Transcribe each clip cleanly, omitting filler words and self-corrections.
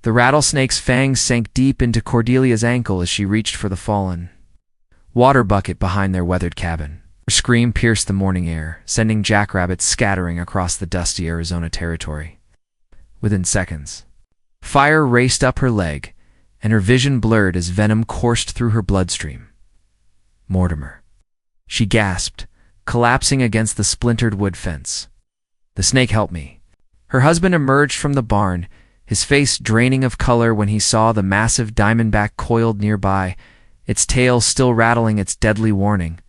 The rattlesnake's fangs sank deep into Cordelia's ankle as she reached for the fallen water bucket behind their weathered cabin. Her scream pierced the morning air, sending jackrabbits scattering across the dusty Arizona territory. Within seconds, fire raced up her leg, and her vision blurred as venom coursed through her bloodstream. Mortimer. She gasped, collapsing against the splintered wood fence. The snake helped me. Her husband emerged from the barn, his face draining of color when he saw the massive diamondback coiled nearby, its tail still rattling its deadly warning.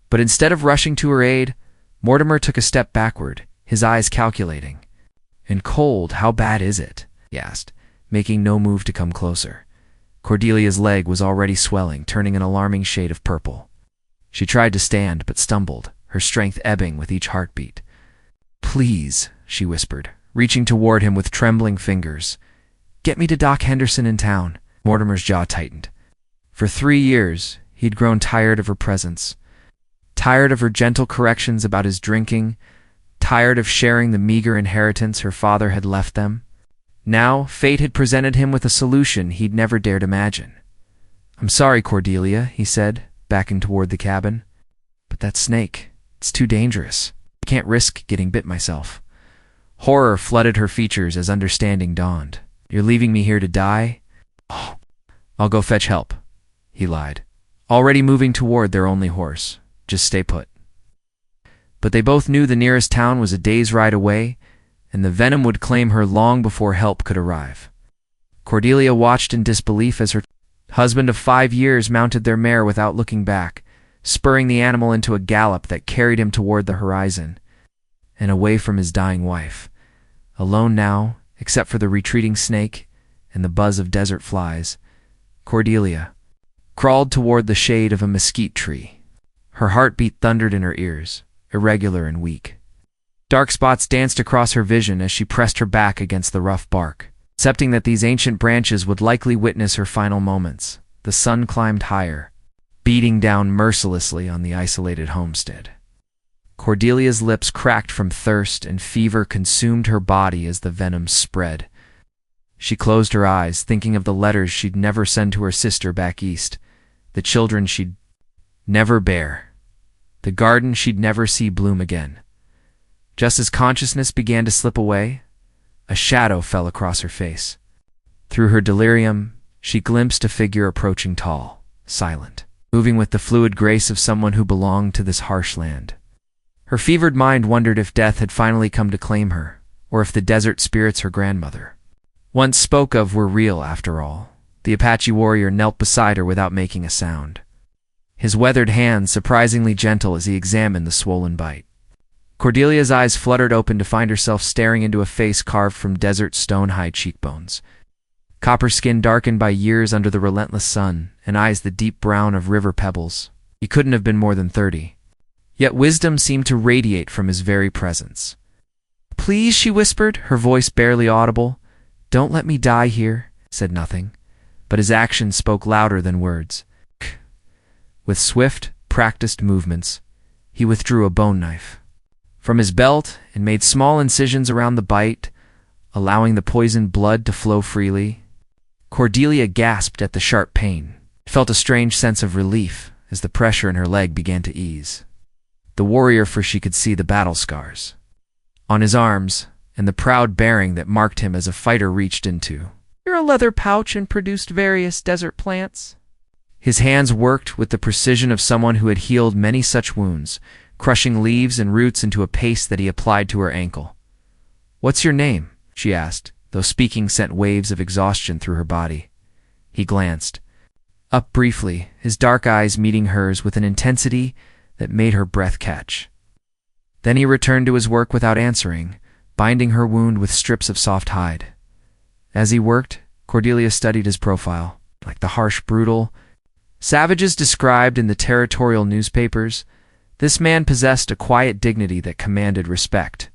But instead of rushing to her aid, Mortimer took a step backward, his eyes calculating. "And cold, how bad is it?" he asked, making no move to come closer. Cordelia's leg was already swelling, turning an alarming shade of purple. She tried to stand, but stumbled, her strength ebbing with each heartbeat. "Please," she whispered, reaching toward him with trembling fingers. "Get me to Doc Henderson in town." Mortimer's jaw tightened. For 3 years, he'd grown tired of her presence, tired of her gentle corrections about his drinking, tired of sharing the meager inheritance her father had left them. Now, fate had presented him with a solution he'd never dared imagine. "I'm sorry, Cordelia," he said, backing toward the cabin. "But that snake, it's too dangerous. I can't risk getting bit myself." Horror flooded her features as understanding dawned. "You're leaving me here to die?" "Oh, I'll go fetch help," he lied, already moving toward their only horse. "Just stay put." But they both knew the nearest town was a day's ride away, and the venom would claim her long before help could arrive. Cordelia watched in disbelief as her husband of 5 years mounted their mare without looking back, spurring the animal into a gallop that carried him toward the horizon, and away from his dying wife. Alone now, except for the retreating snake and the buzz of desert flies, Cordelia crawled toward the shade of a mesquite tree. Her heartbeat thundered in her ears, irregular and weak. Dark spots danced across her vision as she pressed her back against the rough bark, accepting that these ancient branches would likely witness her final moments. The sun climbed higher, beating down mercilessly on the isolated homestead. Cordelia's lips cracked from thirst, and fever consumed her body as the venom spread. She closed her eyes, thinking of the letters she'd never send to her sister back east, the children she'd never bear, the garden she'd never see bloom again. Just as consciousness began to slip away, a shadow fell across her face. Through her delirium, she glimpsed a figure approaching, tall, silent, moving with the fluid grace of someone who belonged to this harsh land. Her fevered mind wondered if death had finally come to claim her, or if the desert spirits her grandmother once spoke of were real after all. The Apache warrior knelt beside her without making a sound, his weathered hands surprisingly gentle as he examined the swollen bite. Cordelia's eyes fluttered open to find herself staring into a face carved from desert stone-high cheekbones, copper skin darkened by years under the relentless sun, and eyes the deep brown of river pebbles. He couldn't have been more than 30. Yet wisdom seemed to radiate from his very presence. "Please," she whispered, her voice barely audible. "Don't let me die here." Said nothing, but his actions spoke louder than words. With swift, practiced movements, he withdrew a bone knife from his belt and made small incisions around the bite, allowing the poisoned blood to flow freely. Cordelia gasped at the sharp pain, felt a strange sense of relief as the pressure in her leg began to ease. The warrior, for she could see the battle scars on his arms and the proud bearing that marked him as a fighter, reached into a leather pouch and produced various desert plants. His hands worked with the precision of someone who had healed many such wounds, crushing leaves and roots into a paste that he applied to her ankle. "What's your name?" she asked, though speaking sent waves of exhaustion through her body. He glanced up briefly, his dark eyes meeting hers with an intensity that made her breath catch. Then he returned to his work without answering, binding her wound with strips of soft hide. As he worked, Cordelia studied his profile. Like the harsh, brutal savages described in the territorial newspapers, this man possessed a quiet dignity that commanded respect.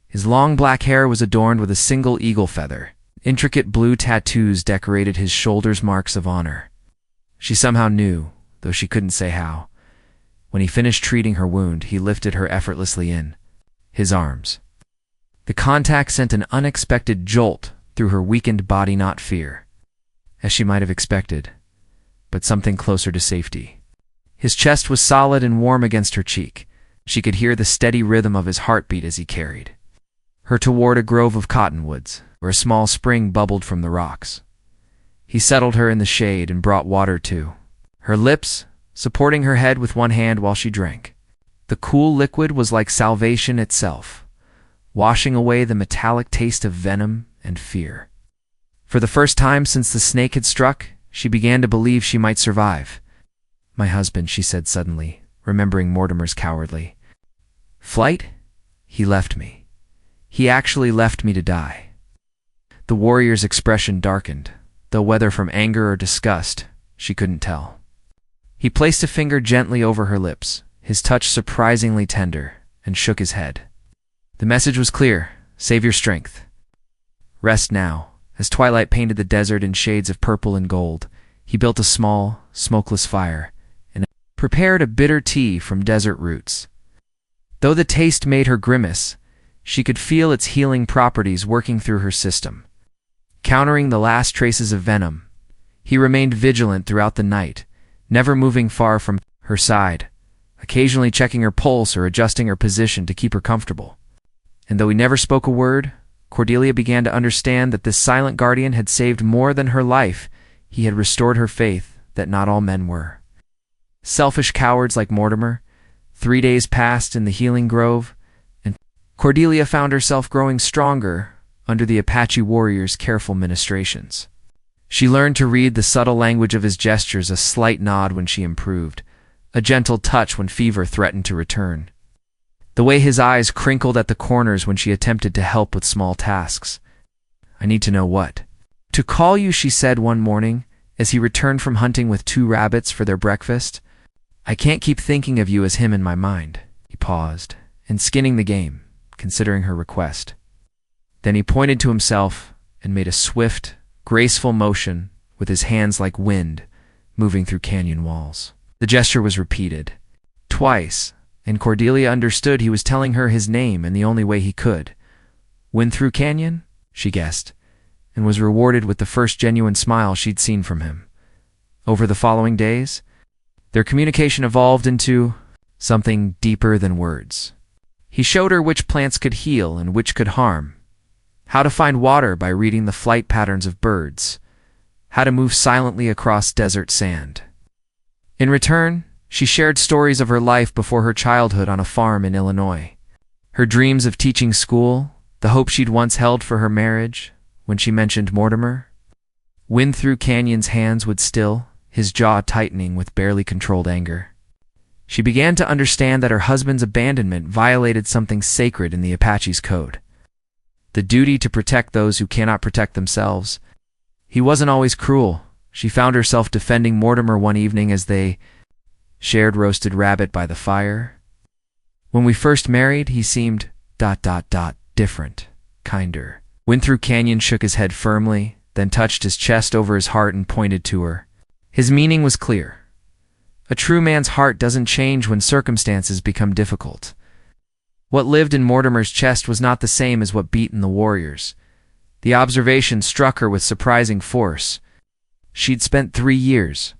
His long black hair was adorned with a single eagle feather. Intricate blue tattoos decorated his shoulders, marks of honor. She somehow knew, though she couldn't say how. When he finished treating her wound, he lifted her effortlessly in his arms. The contact sent an unexpected jolt through her weakened body, not fear, as she might have expected, but something closer to safety. His chest was solid and warm against her cheek. She could hear the steady rhythm of his heartbeat as he carried her toward a grove of cottonwoods, where a small spring bubbled from the rocks. He settled her in the shade and brought water to her lips, supporting her head with one hand while she drank. The cool liquid was like salvation itself, washing away the metallic taste of venom and fear. For the first time since the snake had struck, she began to believe she might survive. "My husband," she said suddenly, remembering Mortimer's cowardly flight. "He left me. He actually left me to die." The warrior's expression darkened, though whether from anger or disgust, she couldn't tell. He placed a finger gently over her lips, his touch surprisingly tender, and shook his head. The message was clear: save your strength. Rest now. As twilight painted the desert in shades of purple and gold, he built a small, smokeless fire and prepared a bitter tea from desert roots. Though the taste made her grimace, she could feel its healing properties working through her system. Countering the last traces of venom, he remained vigilant throughout the night, never moving far from her side, occasionally checking her pulse or adjusting her position to keep her comfortable. And though he never spoke a word, Cordelia began to understand that this silent guardian had saved more than her life. He had restored her faith that not all men were selfish cowards like Mortimer. 3 days passed in the healing grove, and Cordelia found herself growing stronger under the Apache warrior's careful ministrations. She learned to read the subtle language of his gestures, a slight nod when she improved, a gentle touch when fever threatened to return. The way his eyes crinkled at the corners when she attempted to help with small tasks. "I need to know what to call you," she said one morning, as he returned from hunting with 2 rabbits for their breakfast. "I can't keep thinking of you as him in my mind." He paused, and skinning the game, considering her request. Then he pointed to himself and made a swift, graceful motion with his hands like wind moving through canyon walls. The gesture was repeated twice, and Cordelia understood he was telling her his name in the only way he could. "Wind through Canyon?" she guessed, and was rewarded with the first genuine smile she'd seen from him. Over the following days, their communication evolved into something deeper than words. He showed her which plants could heal and which could harm, how to find water by reading the flight patterns of birds, how to move silently across desert sand. In return, she shared stories of her life before her childhood on a farm in Illinois, her dreams of teaching school, the hope she'd once held for her marriage. When she mentioned Mortimer, Wind Through Canyon's hands would still, his jaw tightening with barely controlled anger. She began to understand that her husband's abandonment violated something sacred in the Apache's code. The duty to protect those who cannot protect themselves. He wasn't always cruel. She found herself defending Mortimer one evening as they shared roasted rabbit by the fire. "When we first married, he seemed ... different, kinder." Wind Through Canyon shook his head firmly, then touched his chest over his heart and pointed to her. His meaning was clear. A true man's heart doesn't change when circumstances become difficult. What lived in Mortimer's chest was not the same as what beat in the warrior's. The observation struck her with surprising force. She'd spent 3 years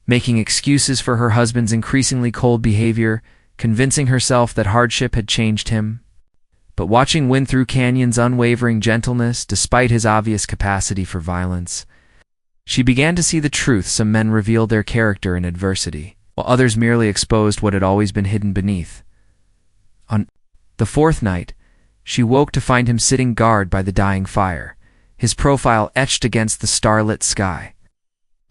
making excuses for her husband's increasingly cold behavior, convincing herself that hardship had changed him. But watching Wind Through Canyon's unwavering gentleness, despite his obvious capacity for violence, she began to see the truth. Some men revealed their character in adversity, while others merely exposed what had always been hidden beneath. On the 4th night, she woke to find him sitting guard by the dying fire, his profile etched against the starlit sky.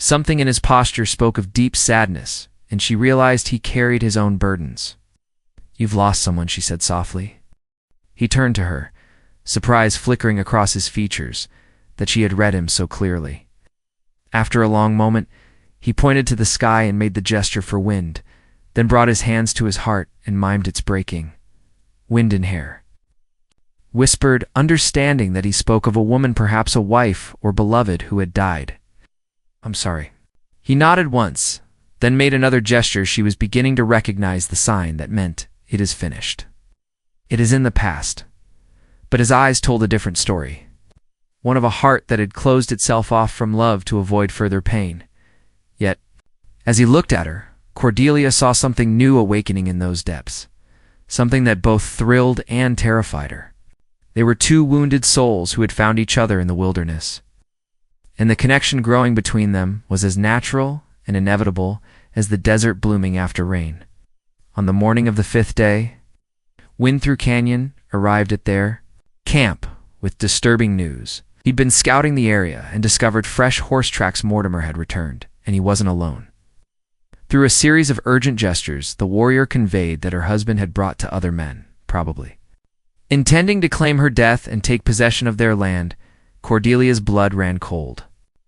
Something in his posture spoke of deep sadness, and she realized he carried his own burdens. "You've lost someone," she said softly. He turned to her, surprise flickering across his features that she had read him so clearly. After a long moment, he pointed to the sky and made the gesture for wind, then brought his hands to his heart and mimed its breaking. "Wind in hair." Whispered, understanding that he spoke of a woman, perhaps a wife or beloved, who had died. "I'm sorry." He nodded once, then made another gesture. She was beginning to recognize the sign that meant it is finished. It is in the past. But his eyes told a different story. one of a heart that had closed itself off from love to avoid further pain. Yet, as he looked at her, Cordelia saw something new awakening in those depths, something that both thrilled and terrified her. They were two wounded souls who had found each other in the wilderness, and the connection growing between them was as natural and inevitable as the desert blooming after rain. On the morning of the 5th day, Wind Through Canyon arrived at their camp with disturbing news. He'd been scouting the area and discovered fresh horse tracks. Mortimer had returned, and he wasn't alone. Through a series of urgent gestures, the warrior conveyed that her husband had brought to other men, probably intending to claim her death and take possession of their land. Cordelia's blood ran cold.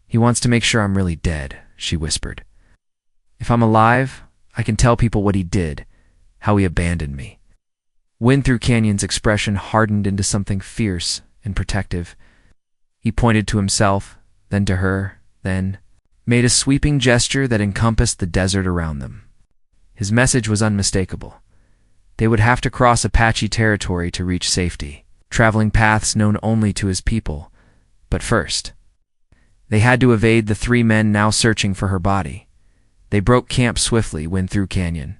"He wants to make sure I'm really dead," she whispered. "If I'm alive, I can tell people what he did, how he abandoned me." Wind Through Canyon's expression hardened into something fierce and protective. He pointed to himself, then to her, then made a sweeping gesture that encompassed the desert around them. His message was unmistakable. They would have to cross Apache territory to reach safety, traveling paths known only to his people. But first, they had to evade the 3 men now searching for her body. They broke camp swiftly, Wind Through Canyon,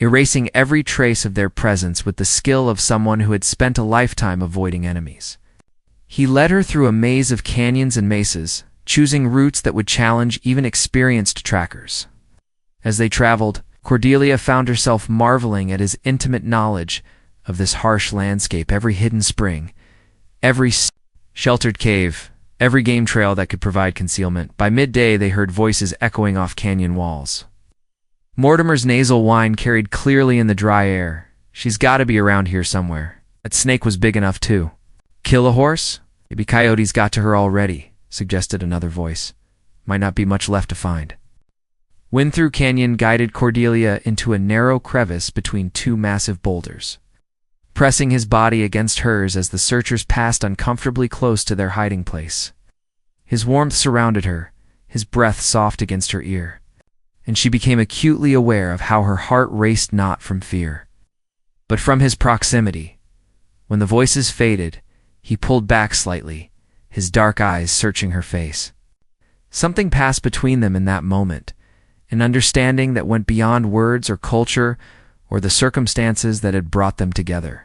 erasing every trace of their presence with the skill of someone who had spent a lifetime avoiding enemies. He led her through a maze of canyons and mesas, choosing routes that would challenge even experienced trackers. As they traveled, Cordelia found herself marveling at his intimate knowledge of this harsh landscape, every hidden spring, every sheltered cave, every game trail that could provide concealment. By midday, they heard voices echoing off canyon walls. Mortimer's nasal whine carried clearly in the dry air. "She's got to be around here somewhere. That snake was big enough, too." "Kill a horse? Maybe coyotes got to her already," suggested another voice. "Might not be much left to find." Wind Through Canyon guided Cordelia into a narrow crevice between 2 massive boulders, pressing his body against hers as the searchers passed uncomfortably close to their hiding place. His warmth surrounded her, his breath soft against her ear, and she became acutely aware of how her heart raced not from fear, but from his proximity. When the voices faded, he pulled back slightly, his dark eyes searching her face. Something passed between them in that moment, an understanding that went beyond words or culture or the circumstances that had brought them together.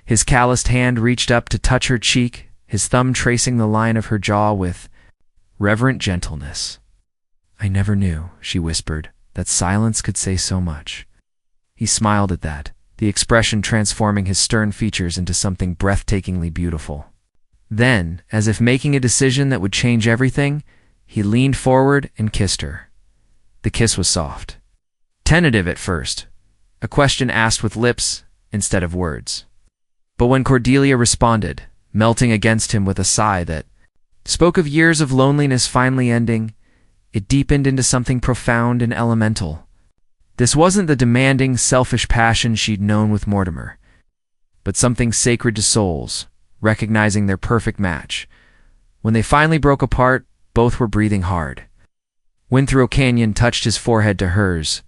His calloused hand reached up to touch her cheek, his thumb tracing the line of her jaw with reverent gentleness. "I never knew," she whispered, "that silence could say so much." He smiled at that, the expression transforming his stern features into something breathtakingly beautiful. Then, as if making a decision that would change everything, he leaned forward and kissed her. The kiss was soft, tentative at first, a question asked with lips instead of words. But when Cordelia responded, melting against him with a sigh that spoke of years of loneliness finally ending, it deepened into something profound and elemental. This wasn't the demanding, selfish passion she'd known with Mortimer, but something sacred to souls, recognizing their perfect match. When they finally broke apart, both were breathing hard. Wind Through Canyon touched his forehead to hers,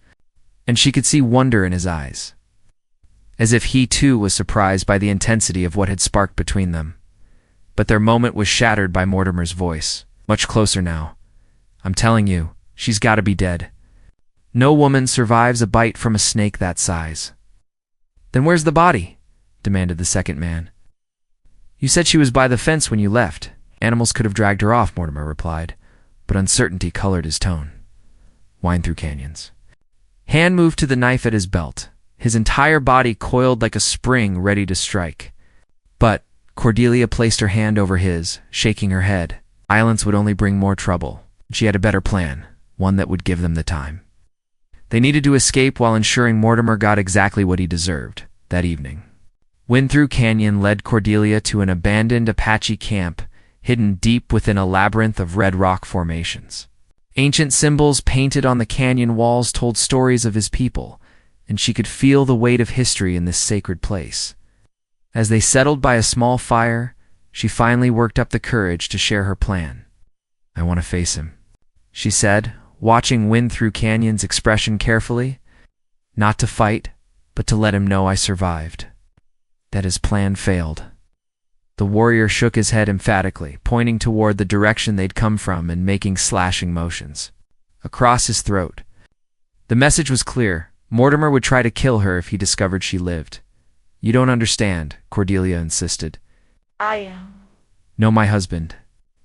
and she could see wonder in his eyes, as if he too was surprised by the intensity of what had sparked between them. But their moment was shattered by Mortimer's voice, much closer now. "I'm telling you, she's got to be dead. No woman survives a bite from a snake that size." "Then where's the body?" demanded the second man. "You said she was by the fence when you left. Animals could have dragged her off," Mortimer replied, but uncertainty colored his tone. Wind Through Canyons. Hand moved to the knife at his belt, his entire body coiled like a spring ready to strike. But Cordelia placed her hand over his, shaking her head. Violence would only bring more trouble. She had a better plan, one that would give them the time. They needed to escape while ensuring Mortimer got exactly what he deserved that evening. Wind Through Canyon led Cordelia to an abandoned Apache camp hidden deep within a labyrinth of red rock formations. Ancient symbols painted on the canyon walls told stories of his people, and she could feel the weight of history in this sacred place. As they settled by a small fire, she finally worked up the courage to share her plan. "I want to face him," she said, watching Wind Through Canyon's expression carefully. "Not to fight, but to let him know I survived, that his plan failed." The warrior shook his head emphatically, pointing toward the direction they'd come from and making slashing motions across his throat. The message was clear. Mortimer would try to kill her if he discovered she lived. "You don't understand," Cordelia insisted. I "No, my husband.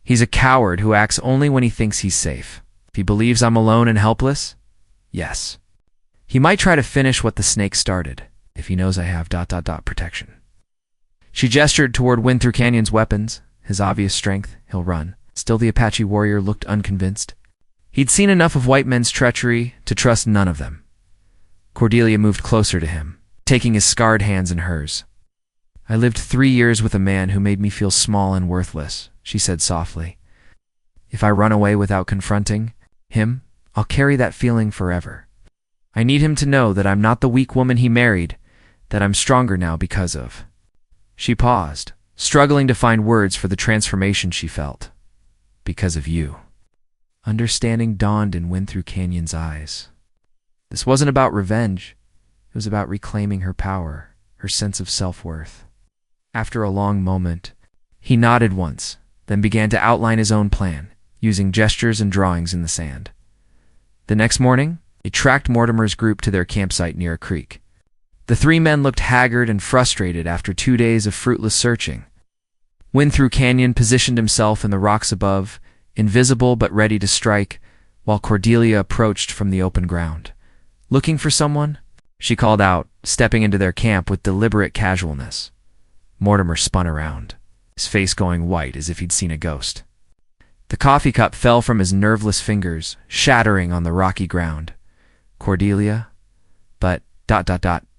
He's a coward who acts only when he thinks he's safe. If he believes I'm alone and helpless, yes. He might try to finish what the snake started, if he knows I have ... protection." She gestured toward Wind Through Canyon's weapons. His obvious strength, he'll run. Still, the Apache warrior looked unconvinced. He'd seen enough of white men's treachery to trust none of them. Cordelia moved closer to him, taking his scarred hands in hers. "I lived 3 years with a man who made me feel small and worthless," she said softly. "If I run away without confronting him, I'll carry that feeling forever. I need him to know that I'm not the weak woman he married, that I'm stronger now because of..." She paused, struggling to find words for the transformation she felt. "Because of you." Understanding dawned in Wind Through Canyon's eyes. This wasn't about revenge. It was about reclaiming her power, her sense of self-worth. After a long moment, he nodded once, then began to outline his own plan, using gestures and drawings in the sand. The next morning, he tracked Mortimer's group to their campsite near a creek. The 3 men looked haggard and frustrated after 2 days of fruitless searching. Wind Through Canyon positioned himself in the rocks above, invisible but ready to strike, while Cordelia approached from the open ground. "Looking for someone?" she called out, stepping into their camp with deliberate casualness. Mortimer spun around, his face going white as if he'd seen a ghost. The coffee cup fell from his nerveless fingers, shattering on the rocky ground. "Cordelia? But...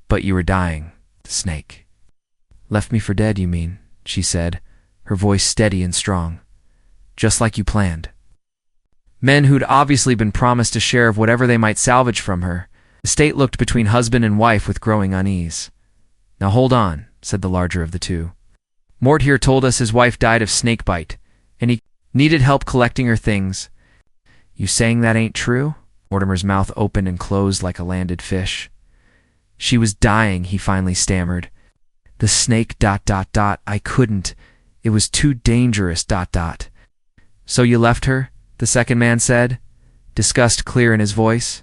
but you were dying, the snake." "Left me for dead, you mean," she said, her voice steady and strong. "Just like you planned." Men who'd obviously been promised a share of whatever they might salvage from her, the state looked between husband and wife with growing unease. "Now hold on," said the larger of the two. "Mort here told us his wife died of snakebite, and he needed help collecting her things. You saying that ain't true?" Mortimer's mouth opened and closed like a landed fish. "She was dying," he finally stammered. "The snake ... I couldn't. It was too dangerous ... "So you left her?" the second man said, disgust clear in his voice.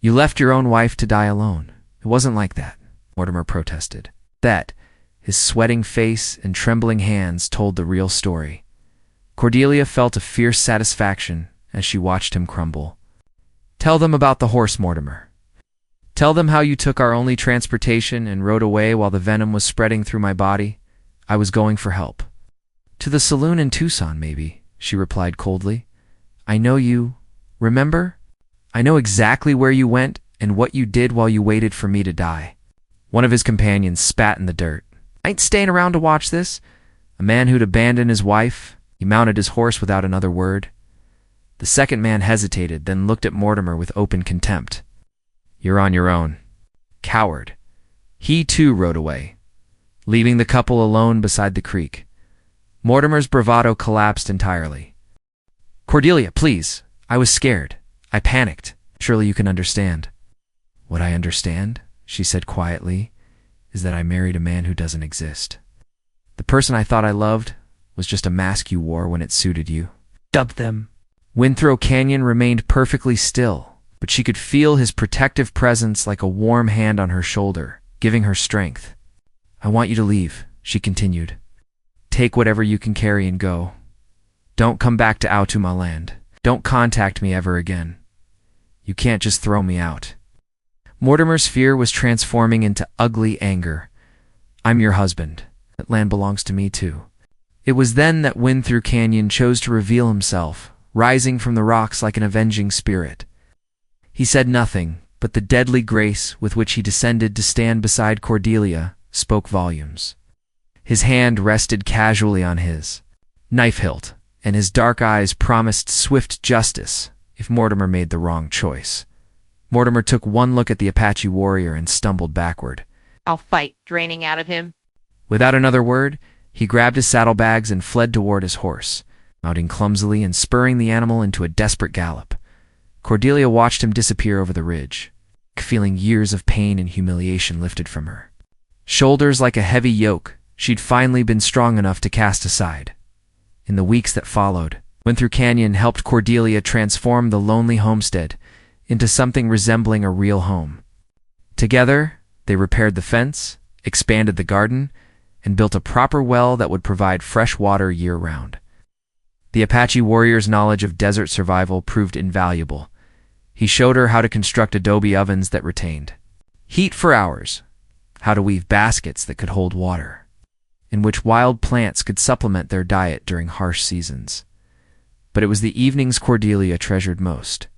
"You left your own wife to die alone. It wasn't like that," Mortimer protested. That, his sweating face and trembling hands told the real story. Cordelia felt a fierce satisfaction as she watched him crumble. "Tell them about the horse, Mortimer. Tell them how you took our only transportation and rode away while the venom was spreading through my body. I was going for help." "To the saloon in Tucson, maybe," she replied coldly. "I know you. Remember? I know exactly where you went and what you did while you waited for me to die." One of his companions spat in the dirt. "I ain't staying around to watch this." A man who'd abandoned his wife. He mounted his horse without another word. The second man hesitated, then looked at Mortimer with open contempt. "You're on your own. Coward." He too rode away, leaving the couple alone beside the creek. Mortimer's bravado collapsed entirely. "Cordelia, please. I was scared. I panicked. Surely you can understand." "What I understand," she said quietly, "is that I married a man who doesn't exist. The person I thought I loved was just a mask you wore when it suited you." "Dub them." Wind Through Canyon remained perfectly still, but she could feel his protective presence like a warm hand on her shoulder, giving her strength. "I want you to leave," she continued. "Take whatever you can carry and go. Don't come back to Outuma land. Don't contact me ever again. You can't just throw me out." Mortimer's fear was transforming into ugly anger. "I'm your husband. That land belongs to me too." It was then that Wind Through Canyon chose to reveal himself, rising from the rocks like an avenging spirit. He said nothing, but the deadly grace with which he descended to stand beside Cordelia spoke volumes. His hand rested casually on his knife hilt, and his dark eyes promised swift justice if Mortimer made the wrong choice. Mortimer took one look at the Apache warrior and stumbled backward. "I'll fight," draining out of him. Without another word, he grabbed his saddlebags and fled toward his horse, mounting clumsily and spurring the animal into a desperate gallop. Cordelia watched him disappear over the ridge, feeling years of pain and humiliation lifted from her shoulders like a heavy yoke. she'd finally been strong enough to cast aside. In the weeks that followed, Winthrop Canyon helped Cordelia transform the lonely homestead into something resembling a real home. Together, they repaired the fence, expanded the garden, and built a proper well that would provide fresh water year-round. The Apache warrior's knowledge of desert survival proved invaluable. He showed her how to construct adobe ovens that retained heat for hours, how to weave baskets that could hold water, in which wild plants could supplement their diet during harsh seasons. But it was the evenings Cordelia treasured most.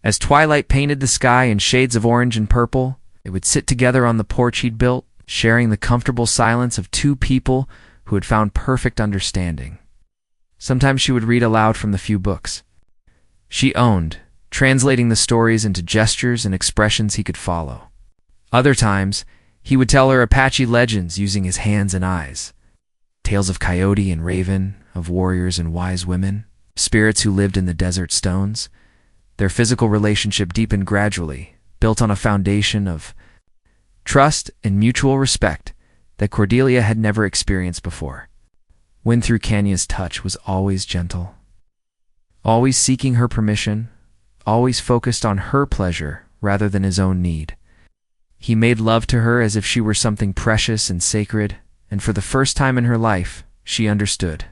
As twilight painted the sky in shades of orange and purple, they would sit together on the porch he'd built, sharing the comfortable silence of two people who had found perfect understanding. Sometimes she would read aloud from the few books she owned, translating the stories into gestures and expressions he could follow. Other times, he would tell her Apache legends using his hands and eyes. Tales of coyote and raven, of warriors and wise women, spirits who lived in the desert stones. Their physical relationship deepened gradually, built on a foundation of trust and mutual respect that Cordelia had never experienced before. Winthrop Canyon's touch was always gentle, always seeking her permission, always focused on her pleasure rather than his own need. He made love to her as if she were something precious and sacred, and for the first time in her life, she understood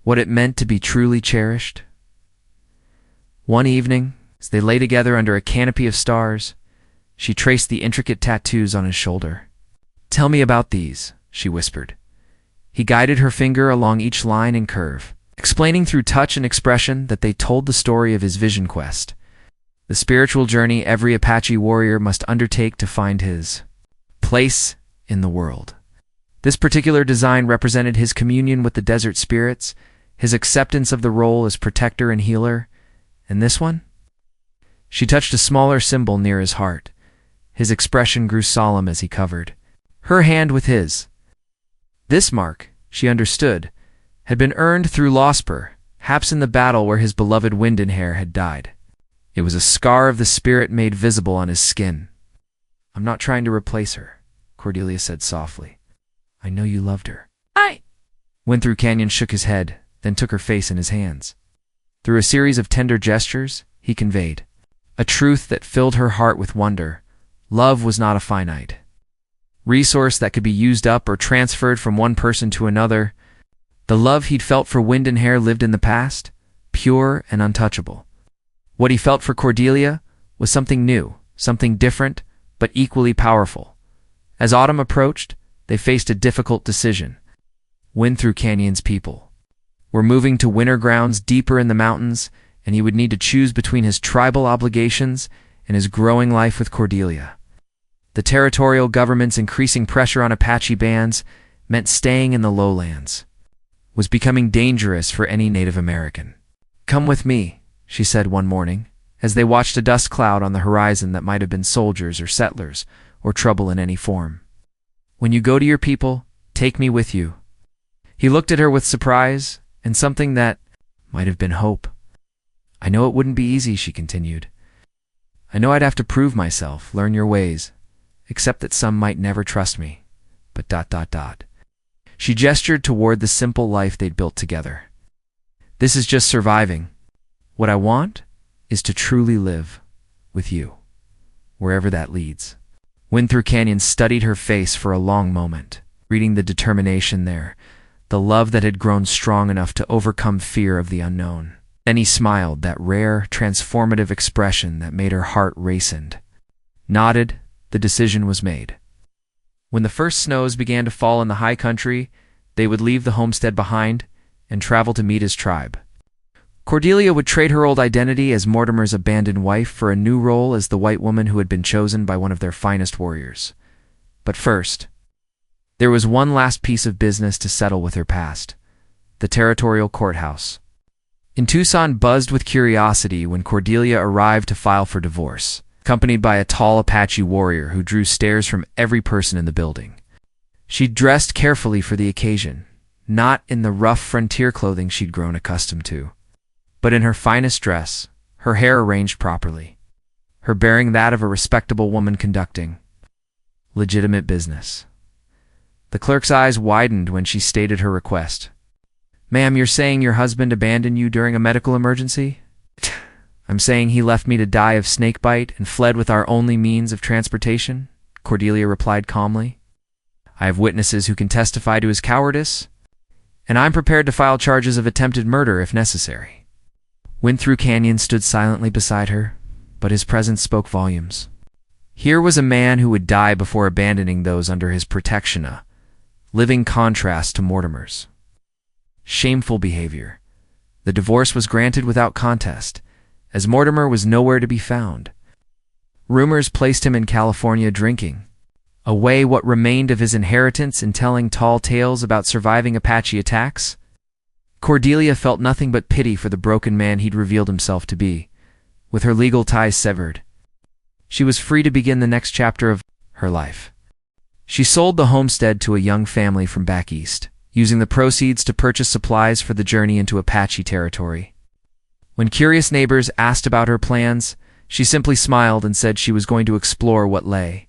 what it meant to be truly cherished. One evening, as they lay together under a canopy of stars, she traced the intricate tattoos on his shoulder. "Tell me about these," she whispered. He guided her finger along each line and curve, explaining through touch and expression that they told the story of his vision quest, the spiritual journey every Apache warrior must undertake to find his place in the world. This particular design represented his communion with the desert spirits, his acceptance of the role as protector and healer, and this one? She touched a smaller symbol near his heart. His expression grew solemn as he covered her hand with his. This mark, she understood, had been earned through Losper, perhaps in the battle where his beloved Windenhair had died. It was a scar of the spirit made visible on his skin. "I'm not trying to replace her," Cordelia said softly. "I know you loved her." Winthrop Canyon shook his head, then took her face in his hands. Through a series of tender gestures, he conveyed a truth that filled her heart with wonder. Love was not a finite resource that could be used up or transferred from one person to another. The love he'd felt for Windenhair lived in the past, pure and untouchable. What he felt for Cordelia was something new, something different, but equally powerful. As autumn approached, they faced a difficult decision. Winthrop Canyon's people were moving to winter grounds deeper in the mountains, and he would need to choose between his tribal obligations and his growing life with Cordelia. The territorial government's increasing pressure on Apache bands meant staying in the lowlands was becoming dangerous for any Native American. "Come with me," she said one morning, as they watched a dust cloud on the horizon that might have been soldiers or settlers or trouble in any form. "When you go to your people, take me with you." He looked at her with surprise and something that might have been hope. "I know it wouldn't be easy," she continued. "I know I'd have to prove myself, learn your ways, except that some might never trust me, but ... She gestured toward the simple life they'd built together. "This is just surviving. What I want is to truly live with you, wherever that leads." Winthrop Canyon studied her face for a long moment, reading the determination there, the love that had grown strong enough to overcome fear of the unknown. Then he smiled, that rare, transformative expression that made her heart race. Nodded. The decision was made. When the first snows began to fall in the high country, they would leave the homestead behind and travel to meet his tribe. Cordelia would trade her old identity as Mortimer's abandoned wife for a new role as the white woman who had been chosen by one of their finest warriors. But first, there was one last piece of business to settle with her past: the territorial courthouse. In Tucson buzzed with curiosity when Cordelia arrived to file for divorce, accompanied by a tall Apache warrior who drew stares from every person in the building. She dressed carefully for the occasion, not in the rough frontier clothing she'd grown accustomed to, but in her finest dress, her hair arranged properly, her bearing that of a respectable woman conducting legitimate business. The clerk's eyes widened when she stated her request. "Ma'am, you're saying your husband abandoned you during a medical emergency?" "I'm saying he left me to die of snakebite and fled with our only means of transportation," Cordelia replied calmly. "I have witnesses who can testify to his cowardice, and I'm prepared to file charges of attempted murder if necessary." Winthrop Canyon stood silently beside her, but his presence spoke volumes. Here was a man who would die before abandoning those under his protection, a living contrast to Mortimer's. Shameful behavior. The divorce was granted without contest, as Mortimer was nowhere to be found. Rumors placed him in California drinking away what remained of his inheritance and telling tall tales about surviving Apache attacks. Cordelia felt nothing but pity for the broken man he'd revealed himself to be. With her legal ties severed, she was free to begin the next chapter of her life. She sold the homestead to a young family from back east, using the proceeds to purchase supplies for the journey into Apache territory. When curious neighbors asked about her plans, she simply smiled and said she was going to explore what lay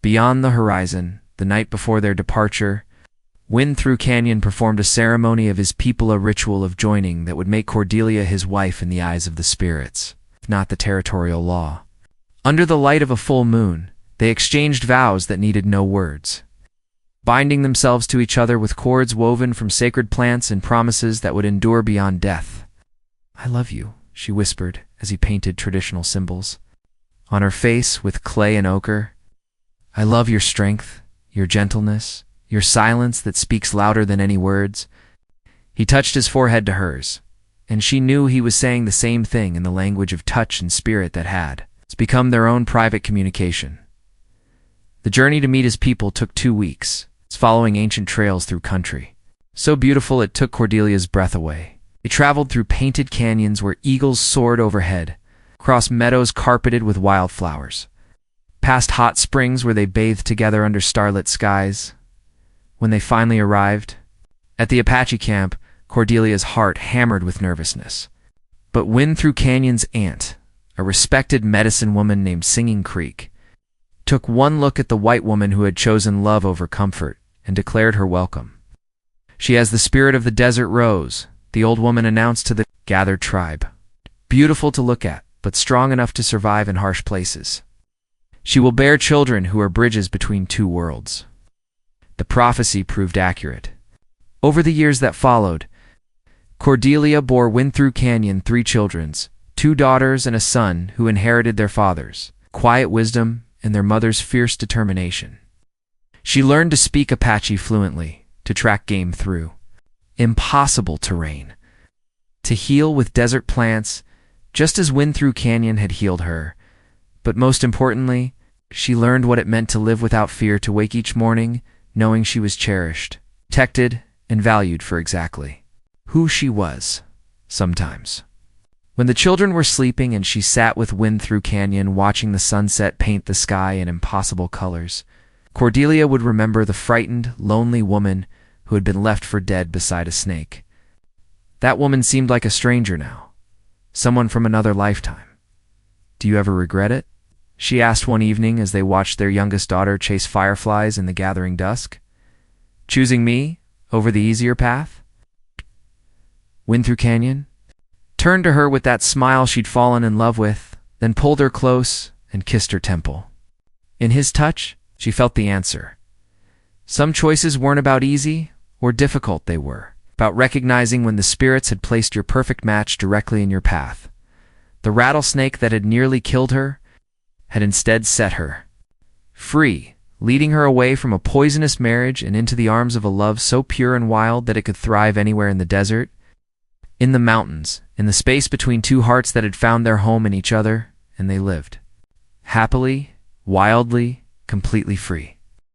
beyond the horizon. The night before their departure, Winthrop Canyon performed a ceremony of his people, a ritual of joining that would make Cordelia his wife in the eyes of the spirits, if not the territorial law. Under the light of a full moon, they exchanged vows that needed no words, binding themselves to each other with cords woven from sacred plants and promises that would endure beyond death. "I love you," she whispered as he painted traditional symbols on her face with clay and ochre. "I love your strength, your gentleness, your silence that speaks louder than any words." He touched his forehead to hers, and she knew he was saying the same thing in the language of touch and spirit that had become their own private communication. The journey to meet his people took 2 weeks, following ancient trails through country so beautiful it took Cordelia's breath away. They traveled through painted canyons where eagles soared overhead, across meadows carpeted with wildflowers, past hot springs where they bathed together under starlit skies. When they finally arrived at the Apache camp, Cordelia's heart hammered with nervousness. But Winthrop Canyon's aunt, a respected medicine woman named Singing Creek, took one look at the white woman who had chosen love over comfort and declared her welcome. "She has the spirit of the desert rose," the old woman announced to the gathered tribe. "Beautiful to look at, but strong enough to survive in harsh places. She will bear children who are bridges between two worlds." The prophecy proved accurate. Over the years that followed, Cordelia bore Winthrop Canyon 3 children, 2 daughters and a son who inherited their father's quiet wisdom and their mother's fierce determination. She learned to speak Apache fluently, to track game through impossible terrain, to heal with desert plants, just as Winthrop Canyon had healed her. But most importantly, she learned what it meant to live without fear, to wake each morning knowing she was cherished, protected, and valued for exactly who she was. Sometimes, when the children were sleeping and she sat with Winthrop Canyon watching the sunset paint the sky in impossible colors, Cordelia would remember the frightened, lonely woman who had been left for dead beside a snake. That woman seemed like a stranger now, someone from another lifetime. "Do you ever regret it?" she asked one evening as they watched their youngest daughter chase fireflies in the gathering dusk. "Choosing me over the easier path?" Winthrop Canyon turned to her with that smile she'd fallen in love with, then pulled her close and kissed her temple. In his touch, she felt the answer. Some choices weren't about easy or difficult, they were about recognizing when the spirits had placed your perfect match directly in your path. The rattlesnake that had nearly killed her had instead set her free, leading her away from a poisonous marriage and into the arms of a love so pure and wild that it could thrive anywhere, in the desert, in the mountains, in the space between 2 hearts that had found their home in each other, and they lived happily, wildly, completely free.